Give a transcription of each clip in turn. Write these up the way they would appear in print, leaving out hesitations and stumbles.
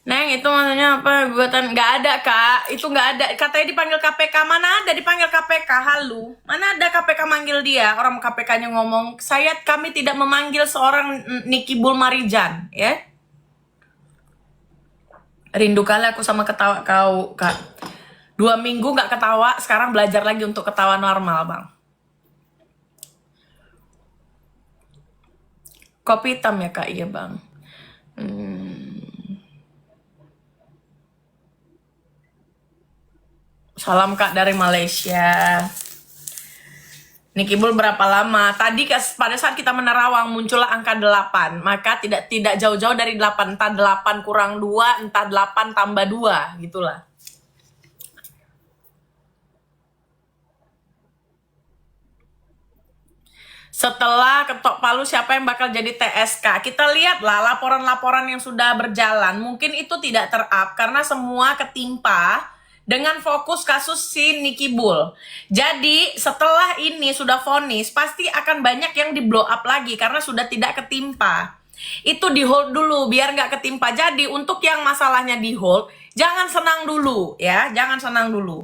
Neng, itu maksudnya apa? Gugatan nggak ada, Kak. Itu nggak ada. Katanya dipanggil KPK. Mana ada dipanggil KPK? Halu. Mana ada KPK manggil dia? Orang KPK-nya ngomong, kami tidak memanggil seorang Niki Bulmarijan, ya. Rindu kali aku sama ketawa kau, Kak. 2 minggu nggak ketawa, sekarang belajar lagi untuk ketawa normal, Bang. Kopi hitam ya, Kak? Iya, Bang. Salam, Kak, dari Malaysia. Niki Bull berapa lama? Tadi pada saat kita menerawang muncullah angka 8. Maka tidak jauh-jauh dari 8. Entah 8 kurang 2, entah 8 tambah 2. Gitulah. Setelah ketok palu siapa yang bakal jadi TSK? Kita lihatlah laporan-laporan yang sudah berjalan. Mungkin itu tidak ter-up karena semua ketimpa dengan fokus kasus si Niki Bull. Jadi setelah ini sudah vonis, pasti akan banyak yang di blow up lagi karena sudah tidak ketimpa. Itu di hold dulu biar nggak ketimpa. Jadi untuk yang masalahnya di hold, jangan senang dulu ya, jangan senang dulu.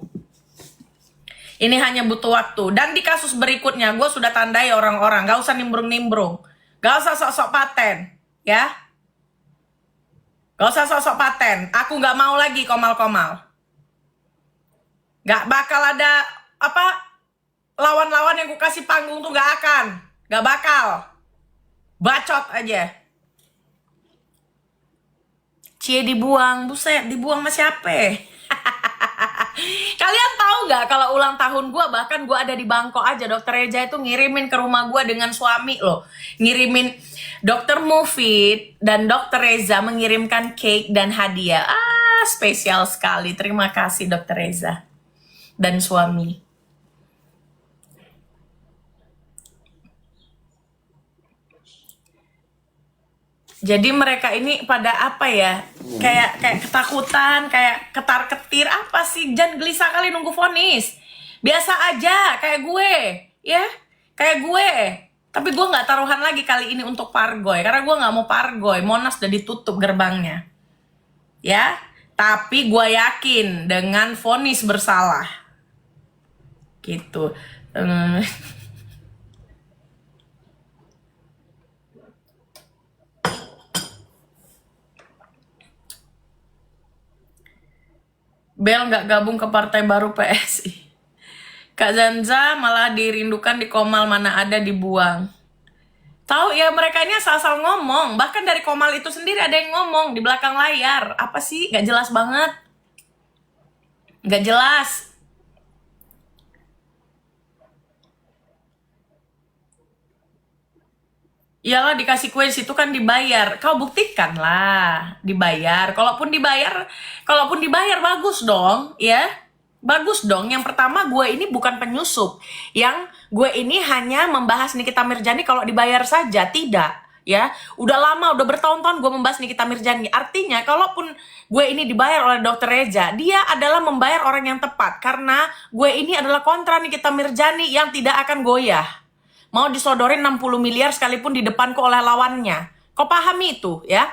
Ini hanya butuh waktu. Dan di kasus berikutnya, gue sudah tandai orang-orang. Gak usah nimbrung-nimbrung. Gak usah sok-sok paten. Ya. Gak usah sok-sok paten. Aku gak mau lagi komal-komal. Gak bakal ada, lawan-lawan yang gue kasih panggung tuh gak akan. Gak bakal. Bacot aja. Cie dibuang. Buset, dibuang sama siapa? Kalian tahu nggak kalau ulang tahun gue, bahkan gue ada di Bangkok aja, Dokter Reza itu ngirimin ke rumah gue dengan suami loh, ngirimin Dokter Mufid dan Dokter Reza mengirimkan cake dan hadiah. Spesial sekali. Terima kasih Dokter Reza dan suami. Jadi mereka ini pada apa ya? Kayak ketakutan, kayak ketar-ketir apa sih? Jangan gelisah kali nunggu vonis. Biasa aja, kayak gue, ya, kayak gue. Tapi gue nggak taruhan lagi kali ini untuk Pargoy, karena gue nggak mau Pargoy. Monas udah ditutup gerbangnya, ya. Tapi gue yakin dengan vonis bersalah, gitu. Bel nggak gabung ke partai baru PSI. Kak Zanza malah dirindukan di Komal, mana ada dibuang. Tahu ya, mereka ini asal-asal ngomong. Bahkan dari Komal itu sendiri ada yang ngomong di belakang layar. Apa sih? Gak jelas banget. Gak jelas. Iyalah, dikasih kue situ kan dibayar. Kau buktikan lah dibayar. Kalaupun dibayar bagus dong, ya. Bagus dong. Yang pertama, gue ini bukan penyusup. Yang gue ini hanya membahas Nikita Mirjani kalau dibayar saja, tidak. Ya, udah lama, udah bertahun-tahun gue membahas Nikita Mirjani. Artinya, kalaupun gue ini dibayar oleh Dokter Reza, dia adalah membayar orang yang tepat. Karena gue ini adalah kontra Nikita Mirjani yang tidak akan goyah. Mau disodorin 60 miliar sekalipun di depanku oleh lawannya. Kau pahami itu, ya?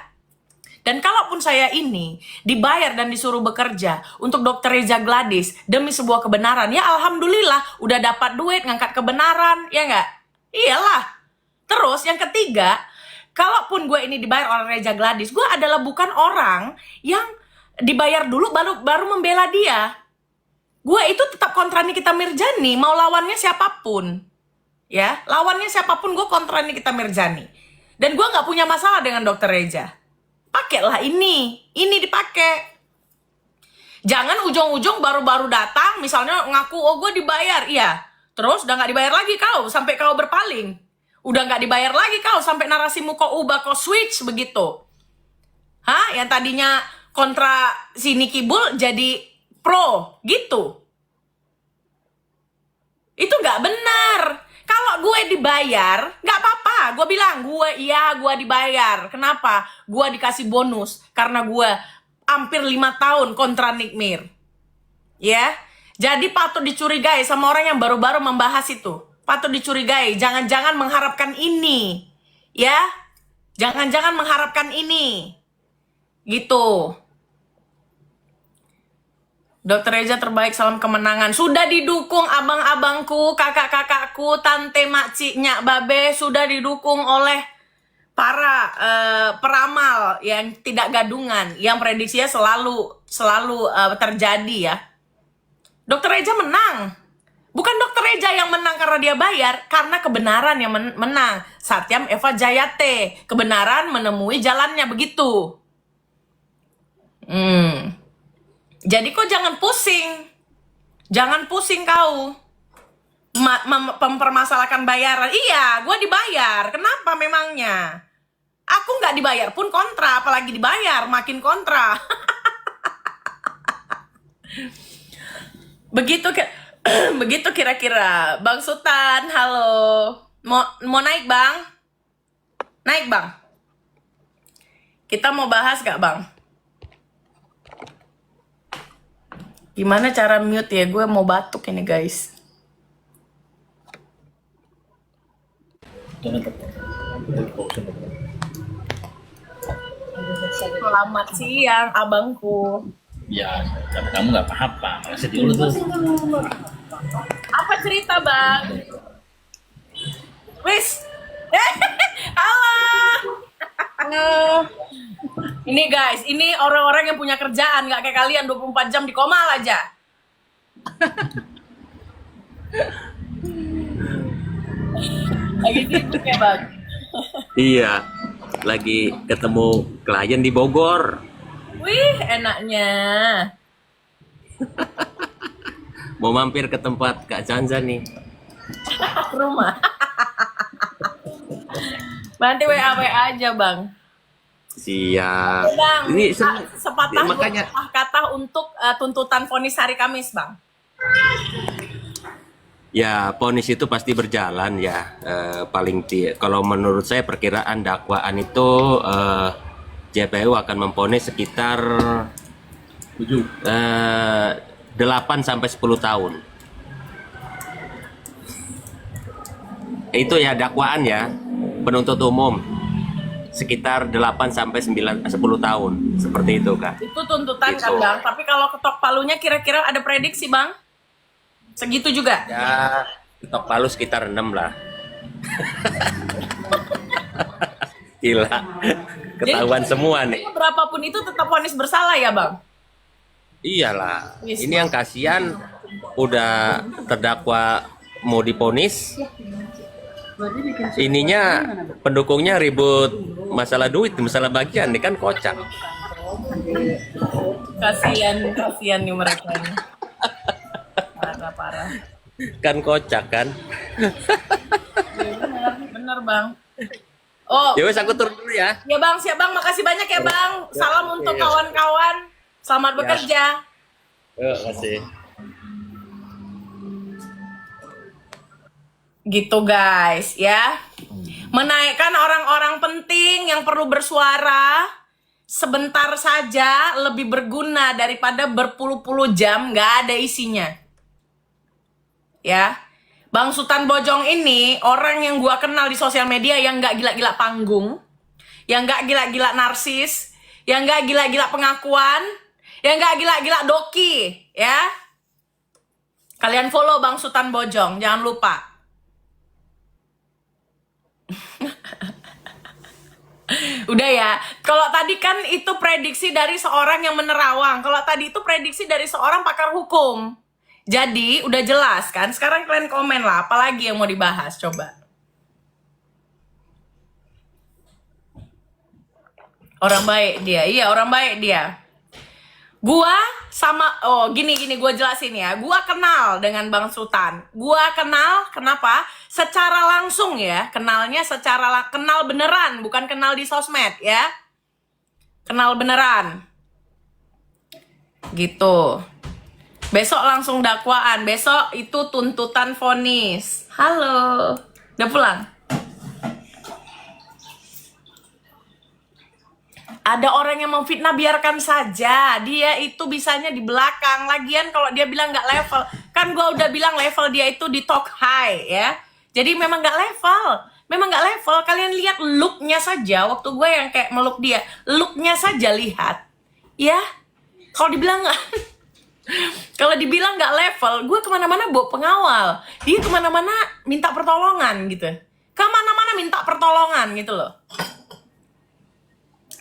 Dan kalaupun saya ini dibayar dan disuruh bekerja untuk Dokter Reza Gladys demi sebuah kebenaran, ya alhamdulillah udah dapat duit ngangkat kebenaran, ya nggak? Iyalah. Terus yang ketiga, kalaupun gue ini dibayar oleh Reza Gladys, gue adalah bukan orang yang dibayar dulu baru membela dia. Gue itu tetap kontra Nikita Mirjani, mau lawannya siapapun. Ya, lawannya siapapun gue kontra Nikita Mirjani. Dan gue nggak punya masalah dengan Dokter Reza. Pakailah ini dipakai. Jangan ujung-ujung baru-baru datang, misalnya ngaku, oh gue dibayar, iya. Terus udah nggak dibayar lagi kau, sampai kau berpaling. Udah nggak dibayar lagi kau, sampai narasimu kau ubah, kau switch begitu. Hah? Yang tadinya kontra si Niki Bull jadi pro, gitu. Itu nggak benar. Kalau gue dibayar, nggak apa-apa. Gue bilang, gue dibayar. Kenapa? Gue dikasih bonus. Karena gue hampir 5 tahun kontra Nick Mir. Ya, jadi patut dicurigai sama orang yang baru-baru membahas itu. Patut dicurigai. Jangan-jangan mengharapkan ini. Ya, jangan-jangan mengharapkan ini. Gitu. Dokter Reza terbaik, salam kemenangan. Sudah didukung abang-abangku, kakak-kakakku, tante, makcik, nyak, babe. Sudah didukung oleh para peramal yang tidak gadungan, yang prediksinya selalu terjadi ya. Dokter Reza menang. Bukan Dokter Reza yang menang karena dia bayar, karena kebenaran yang menang. Satyam Eva Jayate, kebenaran menemui jalannya, begitu. Jadi kok jangan pusing. Jangan pusing kau. Mempermasalahkan bayaran. Iya, gue dibayar. Kenapa memangnya? Aku nggak dibayar pun kontra, apalagi dibayar makin kontra. Begitu kira-kira. Bang Sultan, halo. Mau naik bang? Naik bang. Kita mau bahas gak bang? Gimana cara mute ya? Gue mau batuk ini guys. Selamat siang abangku. Ya, karena kamu nggak paham, sedih dulu tuh. Apa cerita bang? Wis. Halo. Ini guys, ini orang-orang yang punya kerjaan, nggak kayak kalian 24 jam di komal aja. Lagi sibuk ya bang? Iya, lagi ketemu klien di Bogor. Wih, enaknya. Mau mampir ke tempat Kak Zanza nih. Rumah. Nanti WA aja bang. Siap. Bang, Ini sepatah makanya kata untuk tuntutan vonis hari Kamis bang. ya vonis itu pasti berjalan ya. Kalau menurut saya perkiraan dakwaan itu JPU akan memvonis sekitar 8 sampai 10 tahun. Itu ya dakwaan ya, penuntut umum sekitar 8 sampai 10 tahun, seperti itu Kak. Itu tuntutan Gitu. kan bang, tapi kalau ketok palunya kira-kira ada prediksi bang? Segitu juga? Ya, ketok palu sekitar 6 lah. Gila, ketahuan Jadi, semua nih. berapapun itu tetap vonis bersalah ya bang? Iyalah, Yes, ini yang kasihan udah terdakwa mau diponis, ininya pendukungnya ribut masalah duit, masalah bagian, ini kan kocak. Kasian nih mereka ini. Parah. Kan kocak kan. Bener bang. Oh, Ya wes aku turun dulu ya. ya bang, siap bang, makasih banyak ya bang. Salam untuk kawan-kawan. Selamat bekerja. Makasih. Gitu guys ya. Menaikkan orang-orang penting yang perlu bersuara sebentar saja lebih berguna daripada berpuluh-puluh jam nggak ada isinya. Ya. Bang Sultan Bojong ini orang yang gua kenal di sosial media yang nggak gila-gila panggung, yang nggak gila-gila narsis, yang nggak gila-gila pengakuan, yang nggak gila-gila doki, ya. Kalian follow Bang Sultan Bojong, jangan lupa. Udah ya, kalau tadi kan itu prediksi dari seorang yang menerawang. Kalau tadi itu prediksi dari seorang pakar hukum. Jadi udah jelas kan. Sekarang kalian komen lah, apalagi yang mau dibahas, coba. Orang baik dia, iya orang baik dia. Gua sama, gini gua jelasin ya. Gua kenal dengan Bang Sultan. Gua kenal, kenapa? Secara langsung ya. Kenalnya kenal beneran, bukan kenal di sosmed ya. Kenal beneran. Gitu. Besok langsung dakwaan. Besok itu tuntutan vonis. Halo. Udah pulang? Ada orang yang memfitnah, biarkan saja. Dia itu bisanya di belakang. Lagian kalau dia bilang nggak level, kan gue udah bilang level dia itu di talk high ya. Jadi memang nggak level. Memang nggak level. Kalian lihat looknya saja. Waktu gue yang kayak meluk dia, looknya saja lihat. Ya, kalau dibilang nggak, Kalau dibilang nggak level, gue kemana-mana bawa pengawal. Dia kemana-mana minta pertolongan gitu. Kemana-mana minta pertolongan gitu loh.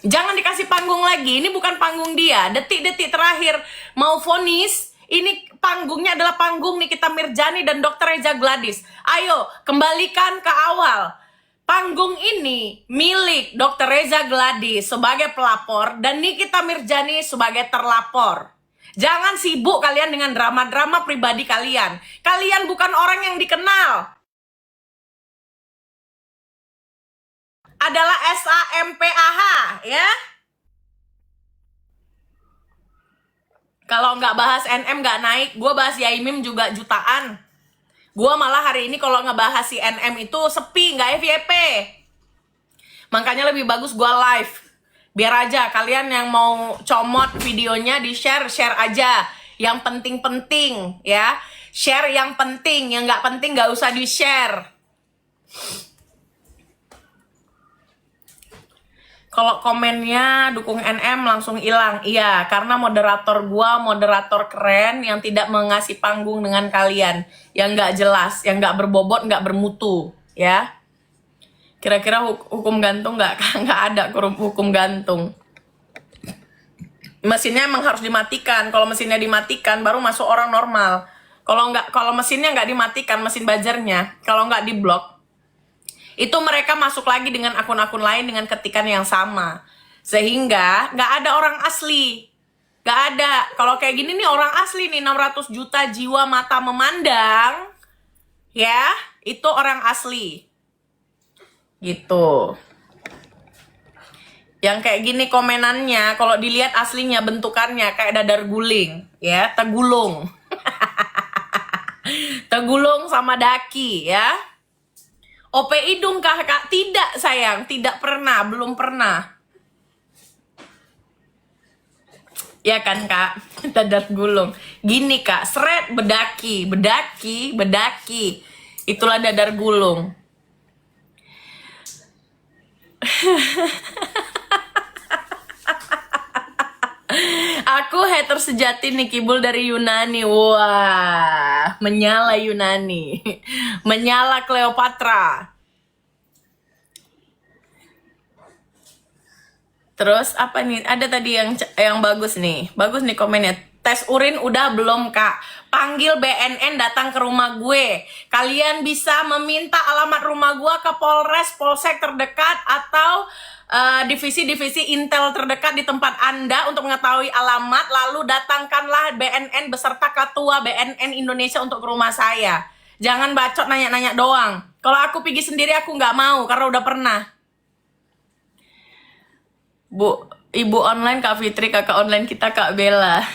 Jangan dikasih panggung lagi. Ini bukan panggung dia. Detik-detik terakhir mau vonis. Ini panggungnya adalah panggung Nikita Mirjani dan Dr. Reza Gladys. Ayo, kembalikan ke awal. Panggung ini milik Dr. Reza Gladys sebagai pelapor dan Nikita Mirjani sebagai terlapor. Jangan sibuk kalian dengan drama-drama pribadi kalian. Kalian bukan orang yang dikenal. Adalah SAMPAH, ya. Kalau nggak bahas NM nggak naik, gue bahas Yaimim juga jutaan. Gue malah hari ini kalau ngebahas si NM itu sepi, nggak FYP. Makanya lebih bagus gue live. Biar aja kalian yang mau comot videonya di-share, share aja. Yang penting-penting, ya. Share yang penting, yang nggak penting nggak usah di-share. Kalau komennya dukung NM langsung hilang. Iya, karena moderator gua moderator keren yang tidak mengasih panggung dengan kalian. Yang nggak jelas, yang nggak berbobot, nggak bermutu, ya. Kira-kira hukum gantung nggak? Nggak ada hukum gantung. Mesinnya emang harus dimatikan. Kalau mesinnya dimatikan baru masuk orang normal. Kalau mesinnya nggak dimatikan, mesin buzzer-nya, kalau nggak diblok, itu mereka masuk lagi dengan akun-akun lain dengan ketikan yang sama. Sehingga nggak ada orang asli. Nggak ada. Kalau kayak gini nih orang asli nih, 600 juta jiwa mata memandang. Ya, itu orang asli. Gitu. Yang kayak gini komenannya, kalau dilihat aslinya bentukannya kayak dadar guling. Ya, tegulung. Tegulung sama daki, ya. OP hidung kah kak? Tidak sayang, tidak pernah, belum pernah. Ya kan kak, dadar gulung. Gini kak, seret bedaki, bedaki, bedaki. Itulah dadar gulung. Aku hater sejati nih Kibul dari Yunani. Wah, menyala Yunani. Menyala Cleopatra. Terus apa nih? Ada tadi yang bagus nih. Bagus nih komennya. Tes urin udah belum kak? Panggil BNN datang ke rumah gue. Kalian bisa meminta alamat rumah gue ke Polres, Polsek terdekat atau divisi-divisi intel terdekat di tempat Anda untuk mengetahui alamat, lalu datangkanlah BNN beserta ketua BNN Indonesia untuk ke rumah saya. Jangan bacot nanya-nanya doang. Kalau aku pergi sendiri aku nggak mau karena udah pernah. Bu, ibu online Kak Fitri, kakak online kita Kak Bella.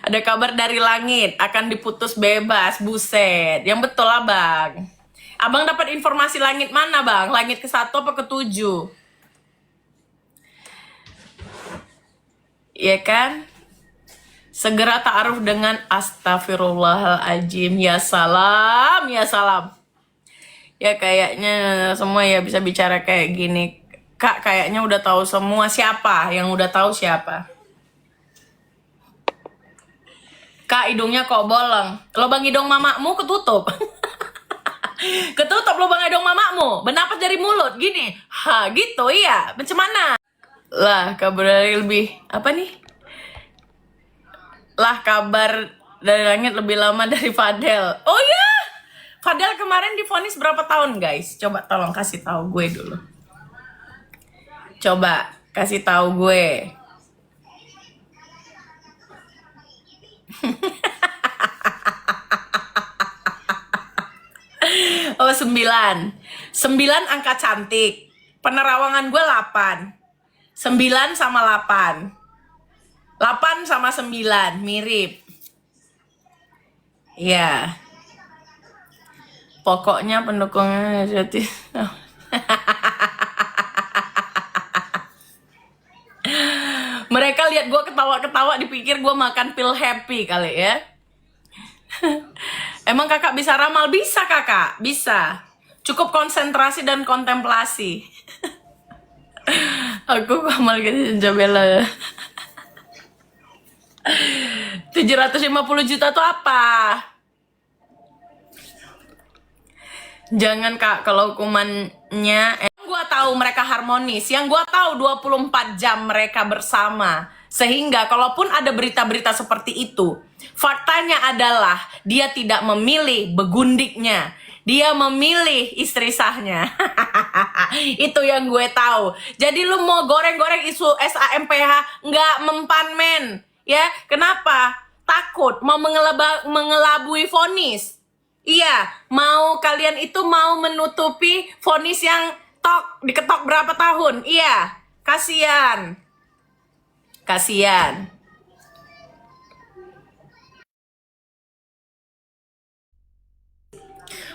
Ada kabar dari langit akan diputus bebas, buset. Yang betul lah bang. Abang dapat informasi langit mana bang? Langit ke-1 apa ke-7? Iya kan? Segera ta'aruf dengan astagfirullahaladzim. Ya salam, ya salam. Ya kayaknya semua ya bisa bicara kayak gini. Kak kayaknya udah tahu semua. Siapa yang udah tahu siapa? Kak hidungnya kok bolong. Lubang hidung mamamu ketutup. Ketutup lubang hidung mamamu, bernapas dari mulut gini. Ha, gitu iya. Macam mana? Lah, kabar dari lebih apa nih? Lah, kabar dari langit lebih lama dari Fadel. Oh ya. Fadel kemarin divonis berapa tahun, guys? Coba tolong kasih tahu gue dulu. Coba kasih tahu gue. Oh 9 angka cantik. Penerawangan gue 8. 9 sama 8. 8 sama 9 mirip. Ya. Pokoknya pendukungnya jadi mereka lihat gue ketawa-ketawa dipikir gue makan pil happy kali ya. Emang kakak bisa ramal? Bisa kakak, bisa. Cukup konsentrasi dan kontemplasi. Aku ramal gitu Jabela. 750 juta tuh apa? Jangan Kak, kalau hukumannya gua tahu mereka harmonis, yang gua tahu 24 jam mereka bersama. Sehingga kalaupun ada berita-berita seperti itu, faktanya adalah dia tidak memilih begundiknya. Dia memilih istri sahnya. Itu yang gue tahu. Jadi lu mau goreng-goreng isu SAMPH nggak mempan men. Ya, kenapa? Takut mau mengelabui vonis. Iya, mau kalian itu mau menutupi vonis yang diketok berapa tahun. Iya, kasihan. Kasihan.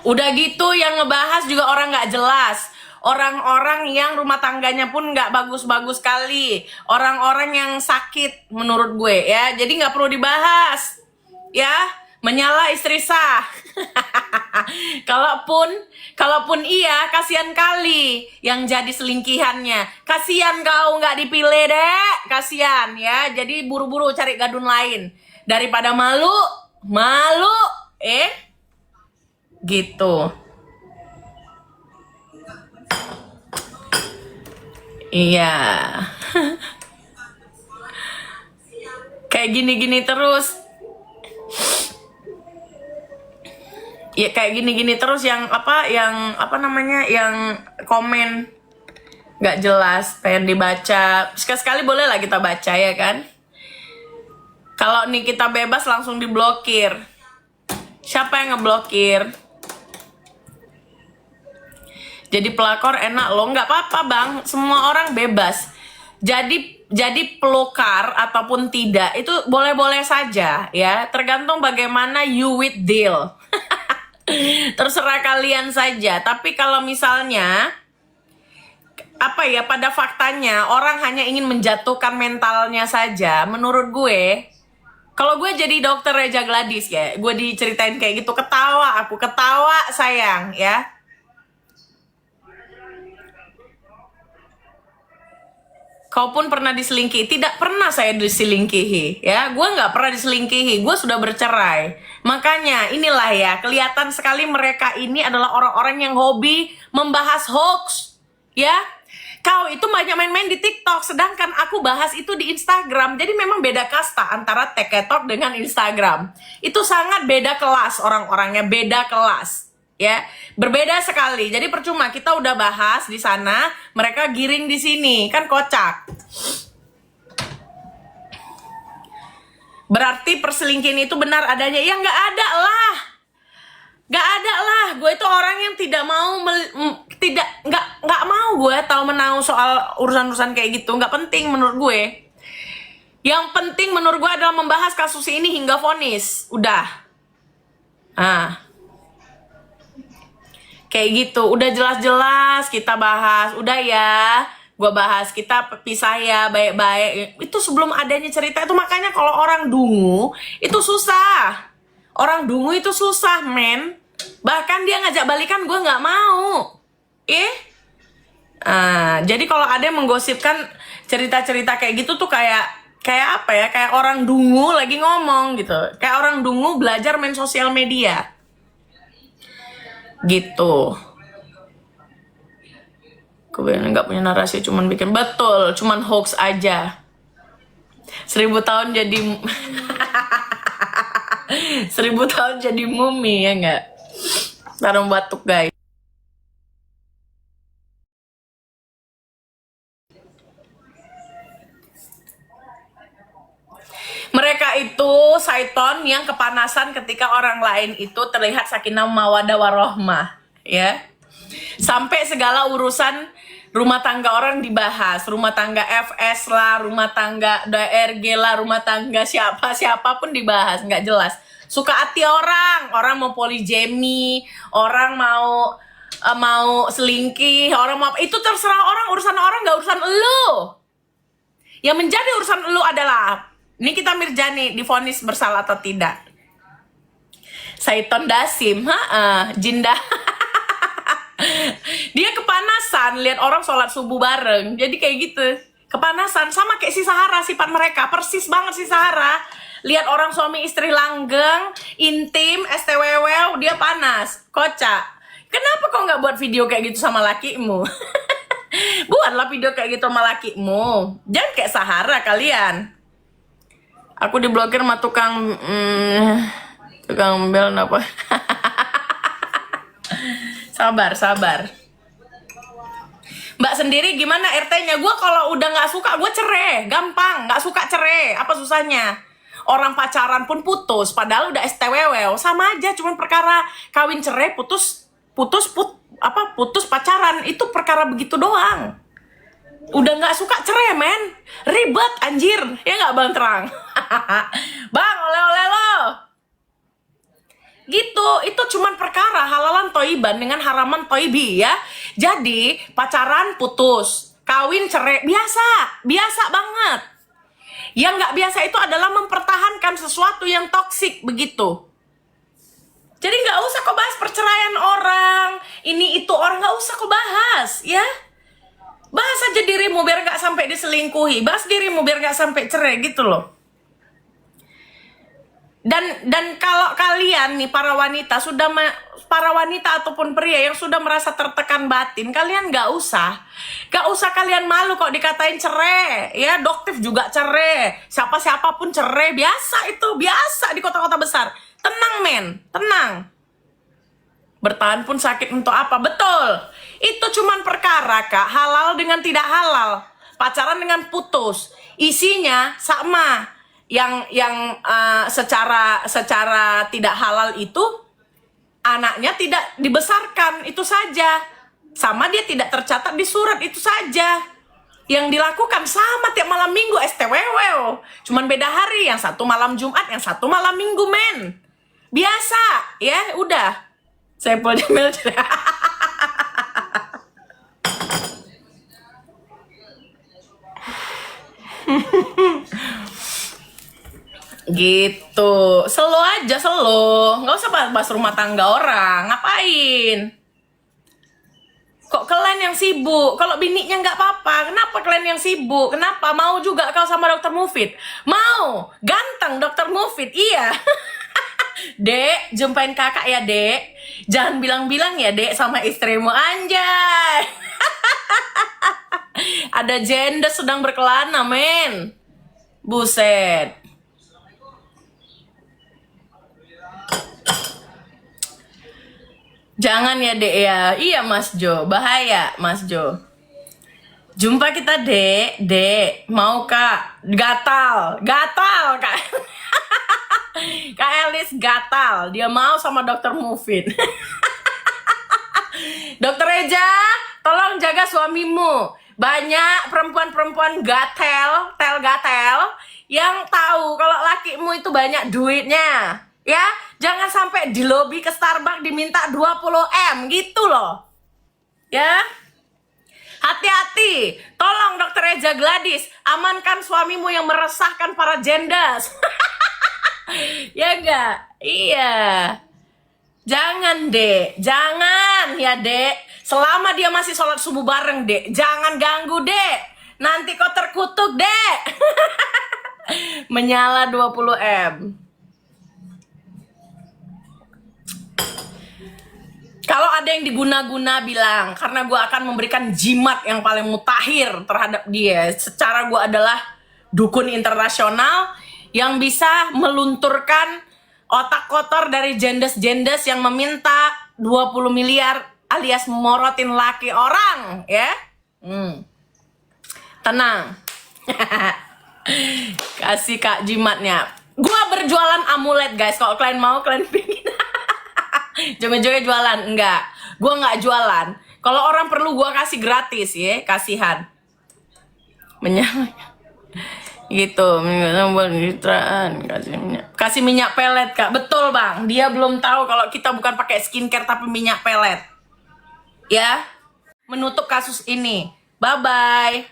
Udah gitu yang ngebahas juga orang nggak jelas. Orang-orang yang rumah tangganya pun nggak bagus-bagus sekali. Orang-orang yang sakit menurut gue ya. Jadi nggak perlu dibahas. Ya, menyala istri sah. Kalaupun iya, kasihan kali yang jadi selingkihannya. Kasihan kau nggak dipilih deh. Kasihan ya. Jadi buru-buru cari gadun lain daripada malu gitu. Iya. Kayak gini-gini terus. Ya kayak gini-gini terus yang apa namanya, yang komen nggak jelas pengen dibaca. Sekali-sekali boleh lah kita baca ya kan. Kalau nih kita bebas langsung diblokir. Siapa yang ngeblokir? Jadi pelakor enak loh, nggak apa-apa bang, semua orang bebas. Jadi pelukar ataupun tidak itu boleh-boleh saja ya, tergantung bagaimana you with deal. Terserah kalian saja. Tapi kalau misalnya pada faktanya orang hanya ingin menjatuhkan mentalnya saja, menurut gue, kalau gue jadi dokter Reja Gladys ya, gue diceritain kayak gitu, aku ketawa sayang ya. Kau pun pernah diselingkihi? Tidak pernah saya diselingkihi ya. Gue nggak pernah diselingkihi. Gue sudah bercerai. Makanya inilah ya, kelihatan sekali mereka ini adalah orang-orang yang hobi membahas hoax. Ya, kau itu banyak main-main di TikTok, sedangkan aku bahas itu di Instagram. Jadi memang beda kasta antara TikTok dengan Instagram. Itu sangat beda kelas orang-orangnya, beda kelas. Ya, berbeda sekali. Jadi percuma kita udah bahas di sana, mereka giring di sini, kan kocak. Berarti perselingkihan itu benar adanya? Ya nggak ada lah, nggak ada lah. Gue itu orang yang tidak mau, nggak mau gue tahu menau soal urusan-urusan kayak gitu. Nggak penting menurut gue. Yang penting menurut gue adalah membahas kasus ini hingga vonis. Udah. Kayak gitu, udah jelas-jelas kita bahas, udah ya, gue bahas, kita pisah ya, baik-baik. Itu sebelum adanya cerita itu, makanya kalau orang dungu, itu susah. Orang dungu itu susah, men. Bahkan dia ngajak balikan, gue nggak mau. Jadi kalau ada yang menggosipkan cerita-cerita kayak gitu tuh kayak apa ya, kayak orang dungu lagi ngomong gitu. Kayak orang dungu belajar main sosial media. Gitu. Kebanyakan nggak punya narasi, cuman bikin betul, cuman hoax aja. 1000 tahun jadi 1000 tahun jadi mumi ya nggak? Taruh batuk guys. Mereka itu syaiton yang kepanasan ketika orang lain itu terlihat sakinah mawaddah warohmah, ya. Sampai segala urusan rumah tangga orang dibahas, rumah tangga FS lah, rumah tangga DRG lah, rumah tangga siapapun dibahas, nggak jelas. Suka hati orang mau poligami, orang mau selingkih, orang mau, itu terserah orang, urusan orang, nggak urusan elu. Yang menjadi urusan elu adalah Nikita Mirjani divonis bersalah atau tidak. Saiton Dasim, Jinda. Dia kepanasan lihat orang sholat subuh bareng. Jadi kayak gitu. Kepanasan sama kayak si Sahara, sifat mereka persis banget si Sahara. Lihat orang suami istri langgeng, intim, STWW, dia panas, kocak. Kenapa kau nggak buat video kayak gitu sama lakimu? Buatlah video kayak gitu sama lakimu. Jangan kayak Sahara kalian. Aku diblokir sama tukang bel apa? Sabar. Mbak sendiri gimana RT-nya? Gue kalau udah nggak suka, gue cerai. Gampang, nggak suka cerai. Apa susahnya? Orang pacaran pun putus, padahal udah STWW. Sama aja, cuman perkara kawin cerai, putus pacaran. Itu perkara begitu doang. Udah nggak suka cerai, men. Ribet, anjir. Ya nggak, Bang Terang? Bang, oleh-oleh lo. Gitu, itu cuman perkara halalan toiban dengan haraman toibi ya. Jadi pacaran putus, kawin cerai, biasa banget. Yang nggak biasa itu adalah mempertahankan sesuatu yang toksik begitu. Jadi nggak usah kau bahas perceraian orang, ini itu orang, nggak usah kau bahas ya. Bahas aja dirimu biar nggak sampai diselingkuhi, bahas dirimu biar nggak sampai cerai gitu loh. Dan kalau kalian nih para wanita ataupun pria yang sudah merasa tertekan batin, kalian nggak usah kalian malu kok dikatain cerai ya. Doktif juga cerai, siapapun cerai, biasa di kota-kota besar. Tenang men, tenang. Bertahan pun sakit untuk apa? Betul, itu cuman perkara kak, halal dengan tidak halal, pacaran dengan putus, isinya sama. Yang secara tidak halal itu anaknya tidak dibesarkan, itu saja. Sama dia tidak tercatat di surat, itu saja. Yang dilakukan sama tiap malam minggu STWW. Cuman beda hari, yang satu malam Jumat, yang satu malam minggu men. Biasa ya, udah. Saipul Jamil. Gitu, slow aja, slow. Nggak usah bahas rumah tangga orang. Ngapain? Kok kalian yang sibuk? Kalau bininya nggak apa-apa, kenapa kalian yang sibuk? Kenapa? Mau juga kau sama Dokter Mufid? Mau? Ganteng Dokter Mufid, iya. Dek, jumpain kakak ya dek. Jangan bilang-bilang ya dek sama istrimu, anjay. Ada janda sedang berkelana men. Buset. Jangan ya dek ya. Iya Mas Jo, bahaya Mas Jo. Jumpa kita dek. Mau kak? Gatal kak. Kak Elis gatal. Dia mau sama Dokter Mufid. Dokter Eja, tolong jaga suamimu. Banyak perempuan-perempuan gatel yang tahu kalau lakimu itu banyak duitnya. Ya, jangan sampai di lobi ke Starbucks diminta 20 M gitu loh. Ya. Hati-hati. Tolong Dokter Eja Gladys, amankan suamimu yang meresahkan para jendas. Ya enggak? Iya. Jangan, Dek. Jangan ya, Dek. Selama dia masih sholat subuh bareng, Dek, jangan ganggu, Dek. Nanti kau terkutuk, Dek. Menyala 20 M. Kalau ada yang diguna-guna bilang, karena gue akan memberikan jimat yang paling mutakhir terhadap dia. Secara gue adalah dukun internasional yang bisa melunturkan otak kotor dari jendes-jendes yang meminta 20 miliar alias memorotin laki orang, ya. Tenang. Kasih kak jimatnya. Gue berjualan amulet guys, kalau kalian mau kalian bikin. Joget-joget jualan, enggak. Gue nggak jualan. Kalau orang perlu gue kasih gratis ya, kasihan. Gitu, kasih minyak pelet kak. Betul bang, dia belum tahu kalau kita bukan pakai skincare tapi minyak pelet. Ya, menutup kasus ini. Bye bye.